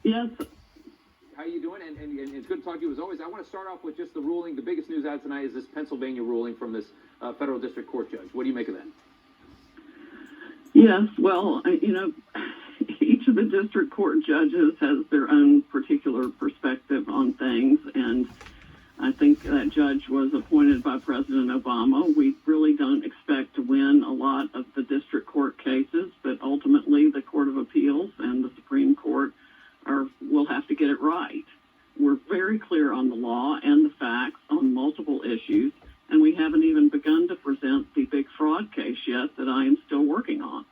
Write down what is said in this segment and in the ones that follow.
Yes. How you doing? And it's good to talk to you as always. I want to start off with just the ruling. The biggest news out tonight is this Pennsylvania ruling from this federal district court judge. What do you make of that? Yes. Well, each of the district court judges has their own particular perspective on things, and I think that judge was appointed by President Obama. We really don't expect to win a lot of the district court cases, but ultimately the Court of Appeals and the Supreme Court will have to get it right. We're very clear on the law and the facts on multiple issues, and we haven't even begun to present the big fraud case yet that I am still working on.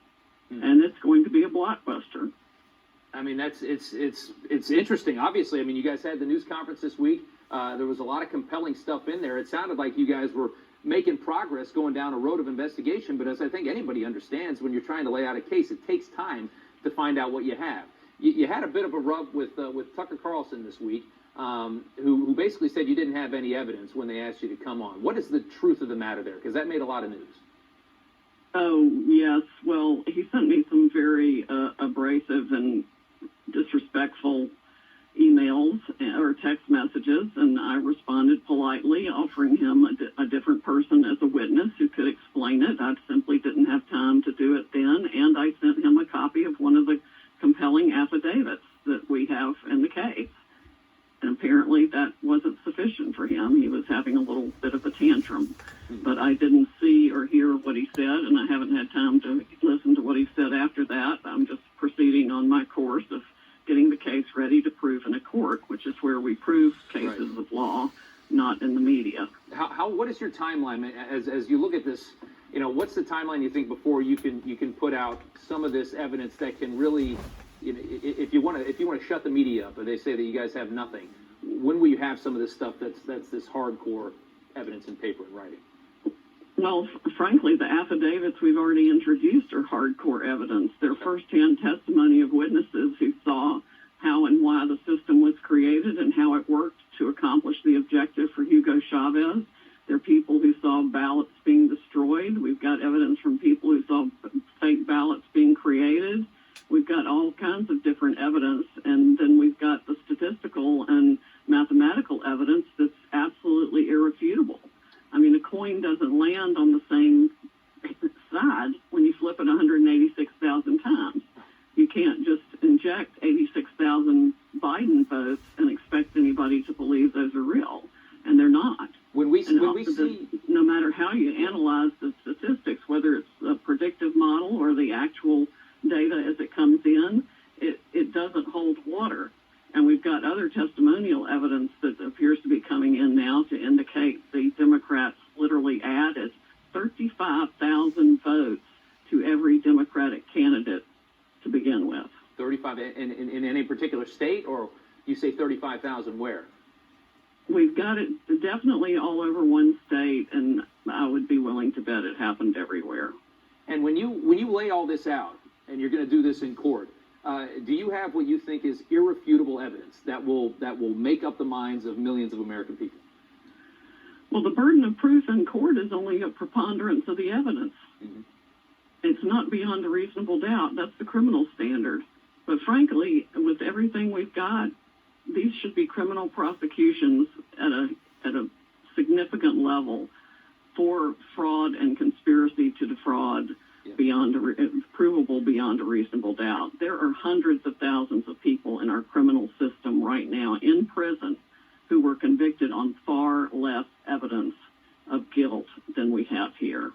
And it's going to be a blockbuster. I mean, it's interesting. Obviously, I mean, you guys had the news conference this week. There was a lot of compelling stuff in there. It sounded like you guys were making progress going down a road of investigation, but as I think anybody understands, when you're trying to lay out a case, it takes time to find out what you have. You had a bit of a rub with Tucker Carlson this week, who basically said you didn't have any evidence when they asked you to come on. What is the truth of the matter there? Because that made a lot of news. Oh, yes. Well, he sent me some very abrasive and disrespectful emails or text messages, and I responded politely, offering him a different person as a witness who could explain it. I simply didn't have time to do it then, and I sent him a copy of one of the compelling affidavits that we have in the case. And apparently that wasn't sufficient for him. He was having a little bit of a tantrum. But I didn't see or hear what he said, and I haven't had time to listen to what he said after that. I'm just proceeding on my course of getting the case ready to prove in a court, which is where we prove cases of law, not in the media. What is your timeline as you look at this? What's the timeline you think before you can put out some of this evidence that can really, if you want to shut the media up, or they say that you guys have nothing, when will you have some of this stuff that's this hardcore evidence in paper and writing? Well, frankly, the affidavits we've already introduced are hardcore evidence. They're firsthand testimony of witnesses who saw how and why the system was created and how it worked to accomplish the objective for Hugo Chavez. There are people who saw ballots being destroyed. We've got evidence from people who saw fake ballots being created. We've got all kinds of different evidence, and then we've got the statistical and mathematical evidence that's absolutely irrefutable. I mean, a coin doesn't land on the same side when you flip it 186,000 times. You can't just inject 86,000 Biden votes and expect anybody to believe those are real, and they're not. When we see, no matter how you analyze the statistics, whether it's a predictive model or the actual data as it comes in, it doesn't hold water. And we've got other testimonial evidence that appears to be coming in now to indicate the Democrats literally added 35,000 votes to every Democratic candidate to begin with. 35 in any particular state, or you say 35,000 where? We've got it definitely all over one state, and I would be willing to bet it happened everywhere. And when you lay all this out, and you're going to do this in court, do you have what you think is irrefutable evidence that will make up the minds of millions of American people? Well, the burden of proof in court is only a preponderance of the evidence. Mm-hmm. It's not beyond a reasonable doubt. That's the criminal standard. But frankly, with everything we've got, these should be criminal prosecutions at a significant level for fraud and conspiracy to defraud. Provable beyond a reasonable doubt. There are hundreds of thousands of people in our criminal system right now in prison who were convicted on far less evidence of guilt than we have here.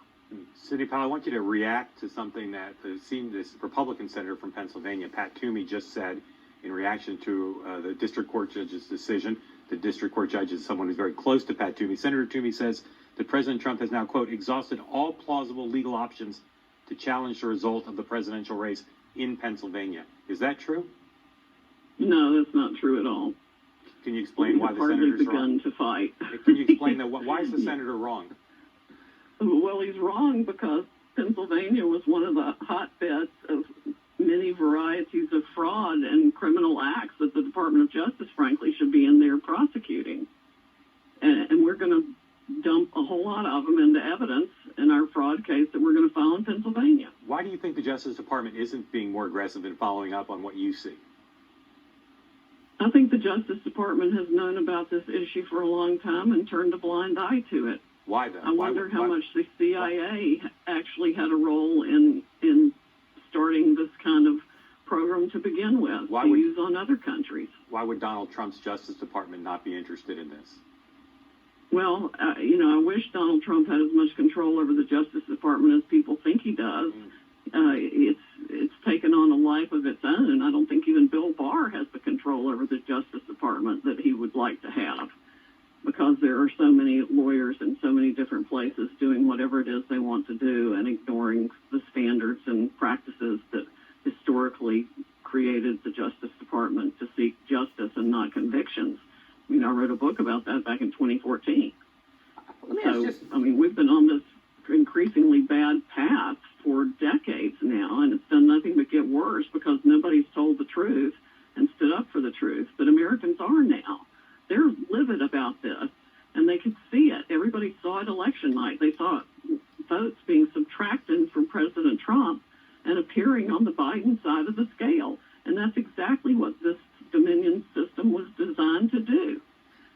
Sidney Powell, I want you to react to something that this Republican senator from Pennsylvania, Pat Toomey, just said in reaction to the district court judge's decision. The district court judge is someone who's very close to Pat Toomey. Senator Toomey says that President Trump has now, quote, exhausted all plausible legal options to challenge the result of the presidential race in Pennsylvania. Is that true? No, that's not true at all. Can you explain why the senator's wrong? To fight. Can you explain that? Why is the senator wrong? Well, he's wrong because Pennsylvania was one of the hotbeds of many varieties of fraud and criminal acts that the Department of Justice, frankly, should be in there prosecuting. And we're going to dump a whole lot of them into evidence in our fraud case that we're going to file in Pennsylvania. Why do you think the Justice Department isn't being more aggressive in following up on what you see? I think the Justice Department has known about this issue for a long time and turned a blind eye to it. Why then? I wonder how much the CIA actually had a role in starting this kind of program to begin with, to use on other countries. Why would Donald Trump's Justice Department not be interested in this? Well, I wish Donald Trump had as much control over the Justice Department as people think he does. It's taken on a life of its own. I don't think even Bill Barr has the control over the Justice Department that he would like to have, because there are so many lawyers in so many different places doing whatever it is they want to do and ignoring the standards and practices that historically created the Justice Department to seek justice and not convictions. I wrote a book about that back in 2014. We've been on this increasingly bad path for decades now, and it's done nothing but get worse because nobody's told the truth and stood up for the truth. But Americans are now. They're livid about this, and they could see it. Everybody saw it election night. They saw votes being subtracted from President Trump and appearing on the Biden side of the scale. And that's exactly what this Dominion system was designed to do.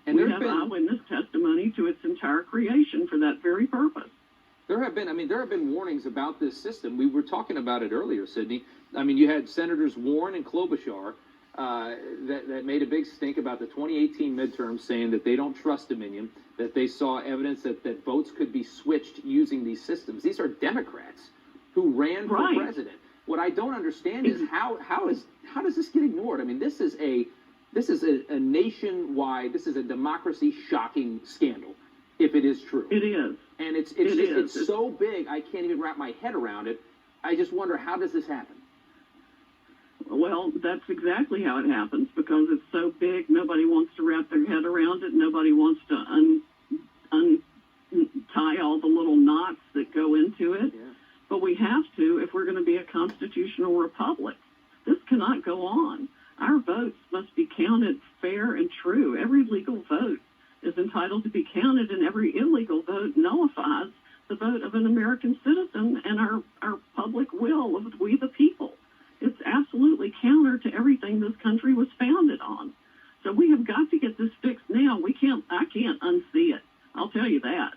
And we have eyewitness testimony to its entire creation for that very purpose. There have been warnings about this system. We were talking about it earlier, Sidney. You had Senators Warren and Klobuchar that made a big stink about the 2018 midterms, saying that they don't trust Dominion, that they saw evidence that votes could be switched using these systems. These are Democrats who ran for president. What I don't understand is how does this get ignored? This is a nationwide, this is a democracy shocking scandal, if it is true. It is. And it's so big, I can't even wrap my head around it. I just wonder, how does this happen? Well, that's exactly how it happens, because it's so big, nobody wants to wrap their head around it. Nobody wants to untie all the little knots that go into it. Yeah. But we have to if we're going to be a constitutional republic. This cannot go on. Our votes must be counted fair and true. Every legal vote is entitled to be counted, and every illegal vote nullifies the vote of an American citizen and our public will of we the people. It's absolutely counter to everything this country was founded on. So we have got to get this fixed now. I can't unsee it. I'll tell you that.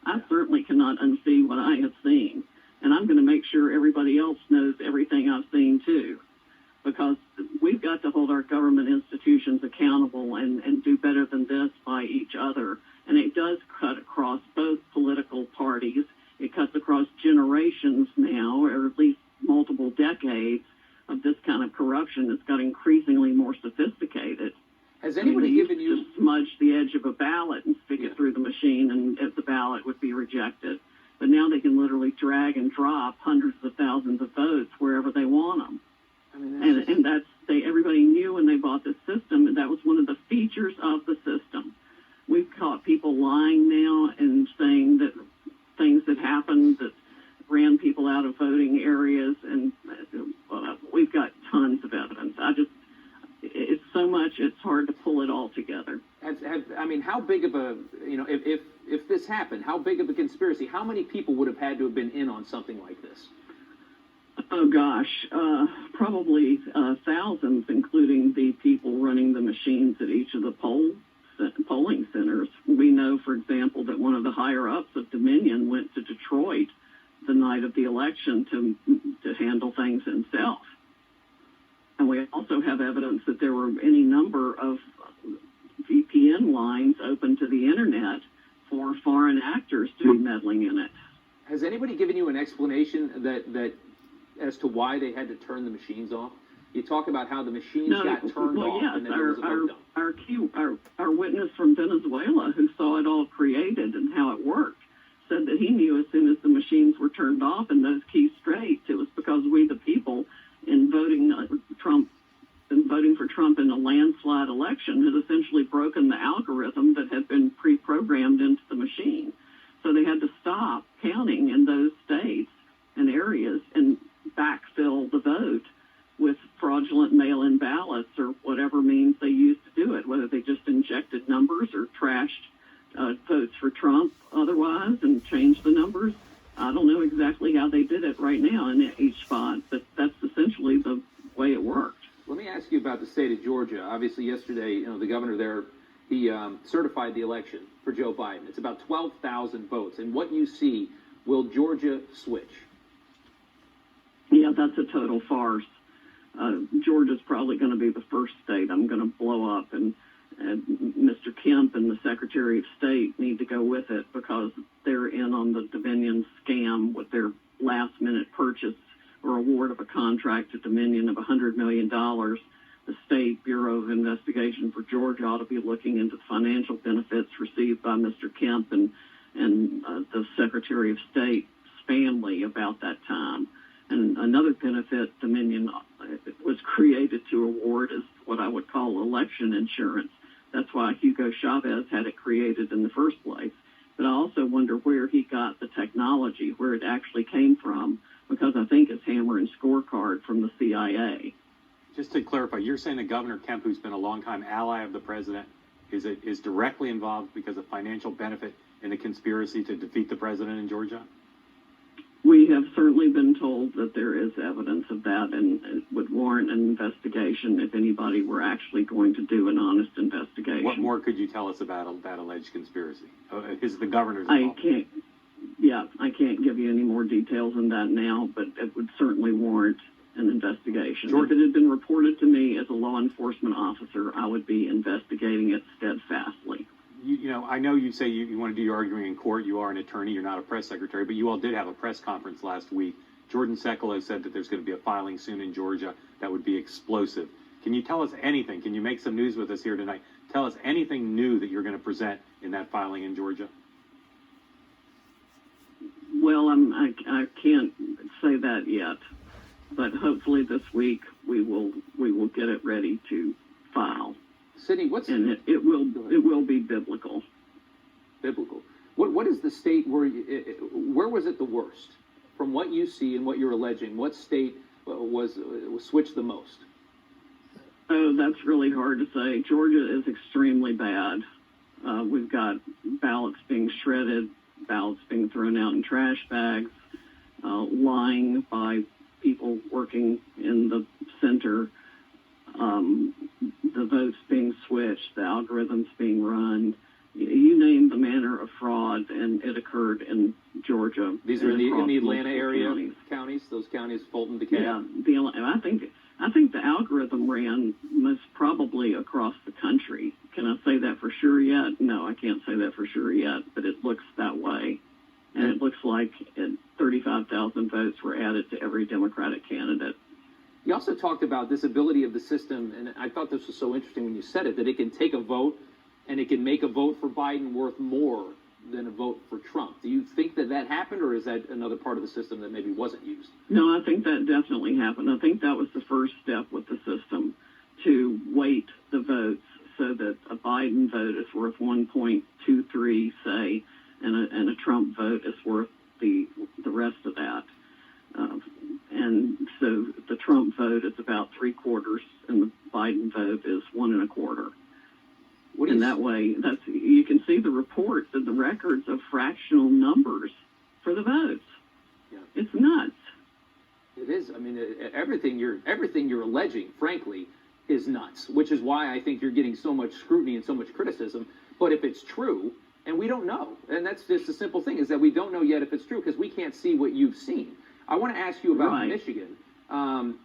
I certainly cannot unsee what I have seen. And I'm going to make sure everybody else knows everything I've seen too, because we've got to hold our government institutions accountable and do better than this by each other. And it does cut across both political parties. It cuts across generations now, or at least multiple decades of this kind of corruption. It's got increasingly more sophisticated. Has anybody given you... to smudge the edge of a ballot and stick it through the machine, and if the ballot would be rejected. But now they can literally drag and drop hundreds of thousands of votes wherever they want them. Everybody knew when they bought this system, and that was one of the features of the system. We've caught people lying now and saying that things that happened that ran people out of voting areas, and we've got tons of evidence. It's so much, it's hard to pull it all together. How big of a, if this happened, how big of a conspiracy, how many people would have had to have been in on something like this? Oh, gosh, probably thousands, including the people running the machines at each of the polling centers. We know, for example, that one of the higher-ups of Dominion went to Detroit the night of the election to handle things himself. And we also have evidence that there were any number of VPN lines open to the Internet for foreign actors to be meddling in it. Has anybody given you an explanation that as to why they had to turn the machines off? You talk about how the machines got turned off, yes, and then there was a vote done. Our witness from Venezuela, who saw it all created and how it worked, said that he knew as soon as the machines were turned off and those keys straight, it was because we, the people, in voting for Trump in a landslide election, had essentially broken the algorithm that had been pre-programmed into the machine. So they had to stop counting in those states and areas and backfill the vote with fraudulent mail-in ballots or whatever means they used to do it, whether they just injected numbers or trashed votes for Trump otherwise and changed the numbers. I don't know exactly how they did it right now in each spot, but that's essentially the way it worked. Let me ask you about the state of Georgia. Obviously, yesterday, the governor there, he certified the election for Joe Biden. It's about 12,000 votes. And what you see, will Georgia switch? Yeah, that's a total farce. Georgia's probably going to be the first state I'm going to blow up, and Mr. Kemp and the Secretary of State need to go with it because they're in on the Dominion scam with their last-minute purchase or award of a contract to Dominion of $100 million. The State Bureau of Investigation for Georgia ought to be looking into the financial benefits received by Mr. Kemp and the Secretary of State's family about that time. And another benefit Dominion was created to award is what I would call election insurance. That's why Hugo Chavez had it created in the first place. But I also wonder where he got the technology, where it actually came from, because I think it's hammer and scorecard from the CIA. Just to clarify, you're saying that Governor Kemp, who's been a longtime ally of the president, is directly involved because of financial benefit in the conspiracy to defeat the president in Georgia? We have certainly been told that there is evidence of that, and it would warrant an investigation if anybody were actually going to do an honest investigation. What more could you tell us about that alleged conspiracy? Is the governor's involved? I can't give you any more details than that now, but it would certainly warrant an investigation. If it had been reported to me as a law enforcement officer, I would be investigating it steadfastly. I know you say you want to do your arguing in court. You are an attorney. You're not a press secretary, but you all did have a press conference last week. Jordan Sekelo said that there's going to be a filing soon in Georgia that would be explosive. Can you tell us anything? Can you make some news with us here tonight? Tell us anything new that you're going to present in that filing in Georgia. Well, I can't say that yet, but hopefully this week we will get it ready to file. Sidney, it will be biblical. Biblical. What is the state where was it the worst? From what you see and what you're alleging, what state was switched the most? Oh, that's really hard to say. Georgia is extremely bad. We've got ballots being shredded, ballots being thrown out in trash bags, lying by people working in the center, the votes being switched, the algorithms being run. You name the manner of fraud, and it occurred in Georgia. These are in the Atlanta area counties, those counties, Fulton, DeKalb. Yeah, I think the algorithm ran most probably across the country. Can I say that for sure yet? No, I can't say that for sure yet, but it looks that way. And it looks like 35,000 votes were added to every Democratic candidate. You also talked about this ability of the system, and I thought this was so interesting when you said it, that it can take a vote and it can make a vote for Biden worth more than a vote for Trump. Do you think that happened, or is that another part of the system that maybe wasn't used? No, I think that definitely happened. I think that was the first step with the system, to weight the votes so that a Biden vote is worth 1.23, say, and a Trump vote is worth the rest of that. And so the Trump vote is about 3/4, and the Biden vote is 1 1/4. And that way, you can see the reports and the records of fractional numbers for the votes. Yeah. It's nuts. It is. I mean, everything you're alleging, frankly, is nuts. Which is why I think you're getting so much scrutiny and so much criticism. But if it's true, and we don't know, and that's just a simple thing, is that we don't know yet if it's true because we can't see what you've seen. I want to ask you about Michigan.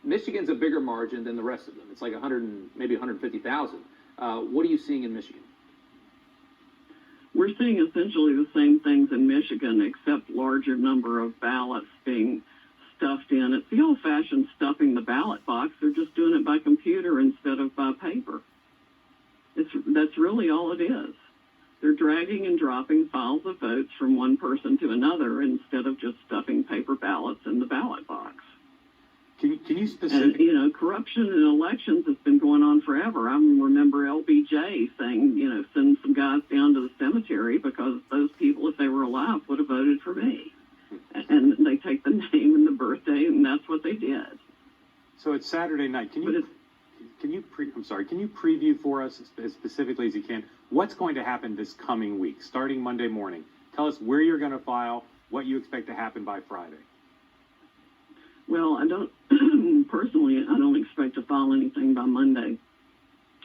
Michigan's a bigger margin than the rest of them. It's like 150,000. What are you seeing in Michigan? We're seeing essentially the same things in Michigan, except larger number of ballots being stuffed in. It's the old-fashioned stuffing the ballot box. They're just doing it by computer instead of by paper. That's really all it is. They're dragging and dropping files of votes from one person to another instead of just stuffing paper ballots in the ballot box. Can you specifically... And, corruption in elections has been going on forever. I remember LBJ saying, send some guys down to the cemetery because those people, if they were alive, would have voted for me. And they take the name and the birthday, and that's what they did. So it's Saturday night. Can you preview for us as specifically as you can what's going to happen this coming week, starting Monday morning? Tell us where you're going to file, what you expect to happen by Friday. Well, I don't personally, I don't expect to file anything by Monday.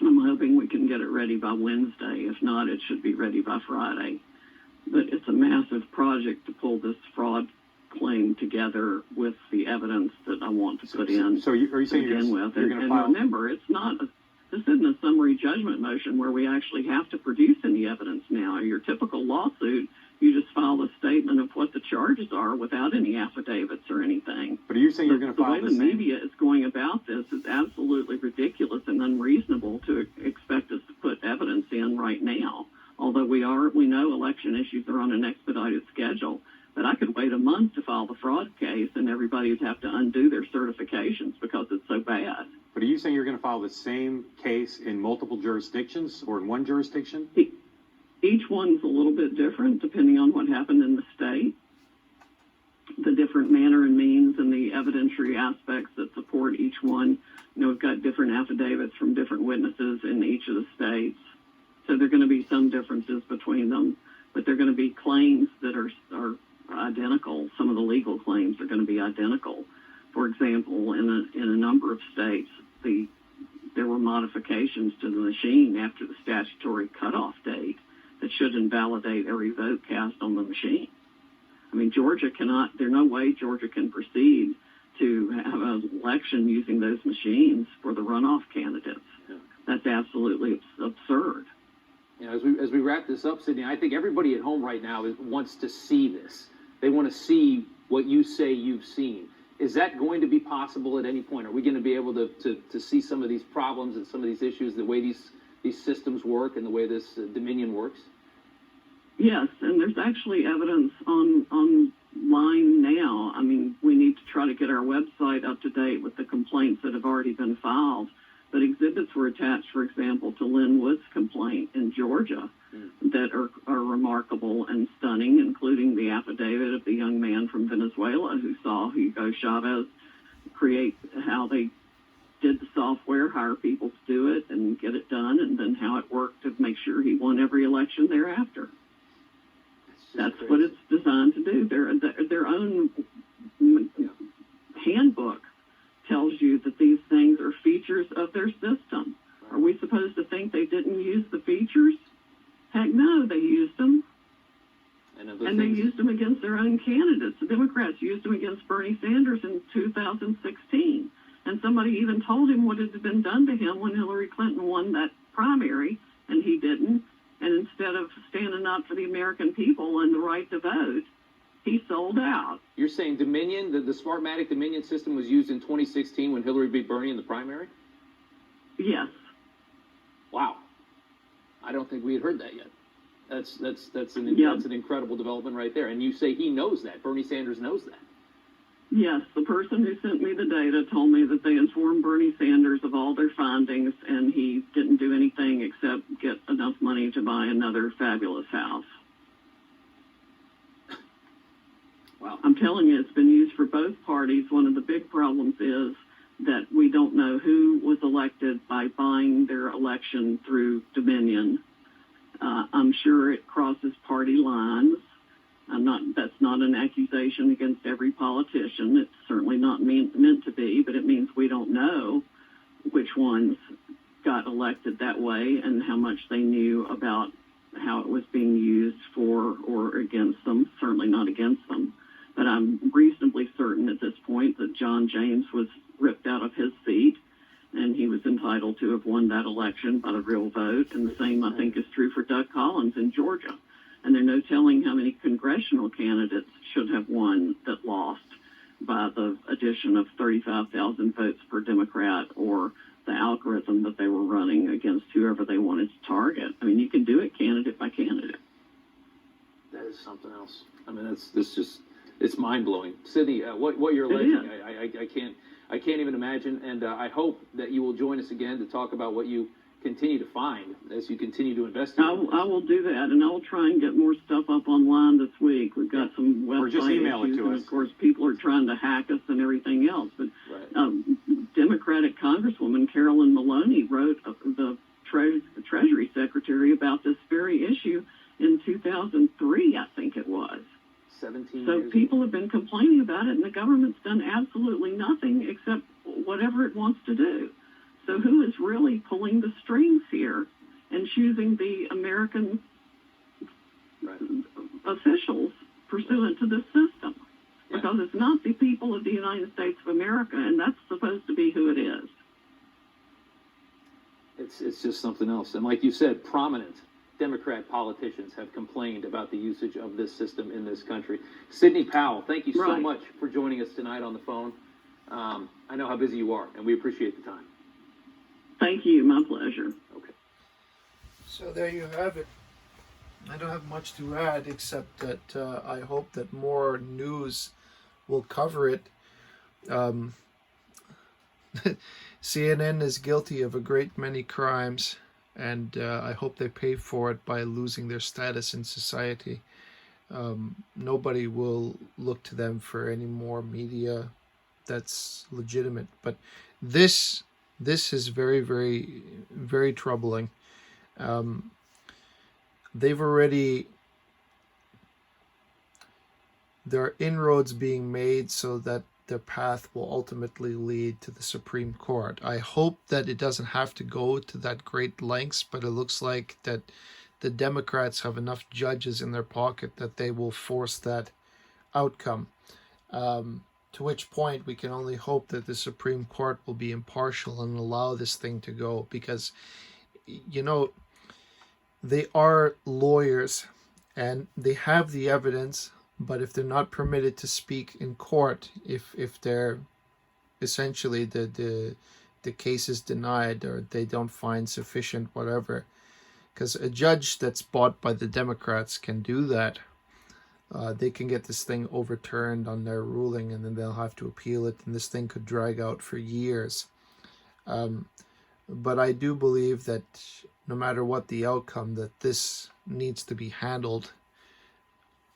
I'm hoping we can get it ready by Wednesday. If not, it should be ready by Friday. But it's a massive project to pull this fraud claim together with the evidence that I want to put in. So are you saying you're going to file? And remember, this isn't a summary judgment motion where we actually have to produce any evidence now. Your typical lawsuit, you just file a statement of what the charges are without any affidavits or anything. But are you saying you're going to file the way the media is going about this is absolutely ridiculous and unreasonable to expect us to put evidence in right now. Although we know election issues are on an expedited schedule. But I could wait a month to file the fraud case, and everybody would have to undo their certifications because it's so bad. But are you saying you're going to file the same case in multiple jurisdictions or in one jurisdiction? Each one's a little bit different depending on what happened in the state, the different manner and means and the evidentiary aspects that support each one. We've got different affidavits from different witnesses in each of the states. So there are going to be some differences between them, but they're going to be claims that are identical. Some of the legal claims are going to be identical. For example, in a number of states, there were modifications to the machine after the statutory cutoff date that should invalidate every vote cast on the machine. I mean, there's no way Georgia can proceed to have an election using those machines for the runoff candidates. Yeah. That's absolutely absurd. As we wrap this up, Sidney, I think everybody at home right now wants to see this. They want to see what you say you've seen. Is that going to be possible at any point? Are we going to be able to see some of these problems and some of these issues, the way these systems work and the way this Dominion works? Yes, and there's actually evidence online now. I mean, we need to try to get our website up to date with the complaints that have already been filed. But exhibits were attached, for example, to Lynn Wood's complaint in Georgia that are remarkable and stunning, including the affidavit of the young man from Venezuela who saw Hugo Chavez create how they did the software, hire people to do it and get it done, and then how it worked to make sure he won every election thereafter. That's what it's designed to do. Their own handbook tells you that these things are features of their system. Are we supposed to think they didn't use the features? Heck no, they used them. And they used them against their own candidates. The Democrats used them against Bernie Sanders in 2016. And somebody even told him what had been done to him when Hillary Clinton won that primary, and he didn't. And instead of standing up for the American people and the right to vote, he sold out. You're saying Dominion, the Smartmatic Dominion system was used in 2016 when Hillary beat Bernie in the primary? Yes. Wow. I don't think we had heard that yet. That's an incredible development right there. And you say he knows that. Bernie Sanders knows that. Yes, the person who sent me the data told me that they informed Bernie Sanders of all their findings, and he didn't do anything except get enough money to buy another fabulous house. Wow. I'm telling you, it's been used for both parties. One of the big problems is that we don't know who was elected by buying their election through Dominion. I'm sure it crosses party lines. That's not an accusation against every politician. It's certainly not meant to be, but it means we don't know which ones got elected that way and how much they knew about how it was being used for or against them, certainly not against them. But I'm reasonably certain at this point that John James was ripped out of his seat, and he was entitled to have won that election by the real vote. And the same, I think, is true for Doug Collins in Georgia. And there's no telling how many congressional candidates should have won that lost by the addition of 35,000 votes per Democrat or the algorithm that they were running against whoever they wanted to target. I mean, you can do it candidate by candidate. That is something else. I mean, it's mind-blowing. Sidney, what you're alleging, I can't even imagine, and I hope that you will join us again to talk about what you continue to find as you continue to investigate. I will do that, and I will try and get more stuff up online this week. We've got some website or just email issues, it to and us. of course, people are trying to hack us and everything else. But Democratic Congresswoman Carolyn Maloney wrote the Treasury Secretary about this very issue in 2003, I think it was. 17 so years people have been complaining about it, and the government's done absolutely nothing except whatever wants to do. So who is really pulling the strings here and choosing the American officials pursuant to this system? Because it's not the people of the United States of America, and that's supposed to be who it is. It's just something else. And like you said, prominent Democrat politicians have complained about the usage of this system in this country. Sidney Powell, thank you so much for joining us tonight on the phone. I know how busy you are, and we appreciate the time. Thank you. My pleasure. Okay. So there you have it. I don't have much to add except that I hope that more news will cover it. CNN is guilty of a great many crimes, and I hope they pay for it by losing their status in society. Nobody will look to them for any more media that's legitimate. But this is very, very, very troubling. There are inroads being made so that the path will ultimately lead to the Supreme Court. I hope that it doesn't have to go to that great lengths, but it looks like that the Democrats have enough judges in their pocket that they will force that outcome. To which point we can only hope that the Supreme Court will be impartial and allow this thing to go, because, you know, they are lawyers and they have the evidence, but if they're not permitted to speak in court, if they're essentially the case is denied or they don't find sufficient whatever, because a judge that's bought by the Democrats can do that. They can get this thing overturned on their ruling, and then they'll have to appeal it, and this thing could drag out for years. But I do believe that no matter what the outcome, that this needs to be handled,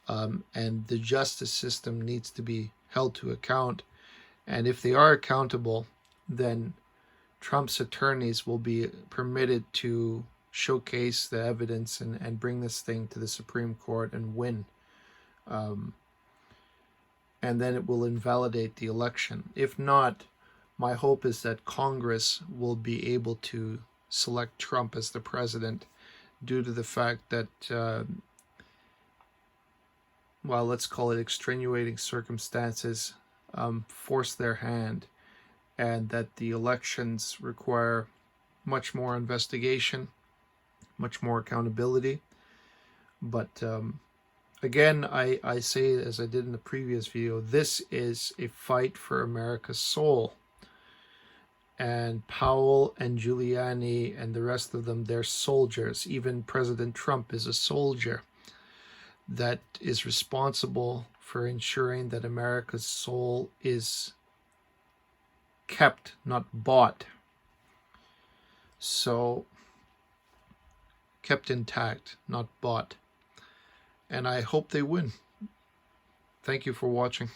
and the justice system needs to be held to account. And if they are accountable, then Trump's attorneys will be permitted to showcase the evidence and bring this thing to the Supreme Court and win. And then it will invalidate the election. If not, my hope is that Congress will be able to select Trump as the president due to the fact that, well, let's call it extenuating circumstances, force their hand, and that the elections require much more investigation, much more accountability. But again, I say, as I did in the previous video, this is a fight for America's soul. And Powell and Giuliani and the rest of them, they're soldiers. Even President Trump is a soldier that is responsible for ensuring that America's soul is kept, not bought. So, kept intact, not bought. And I hope they win. Thank you for watching.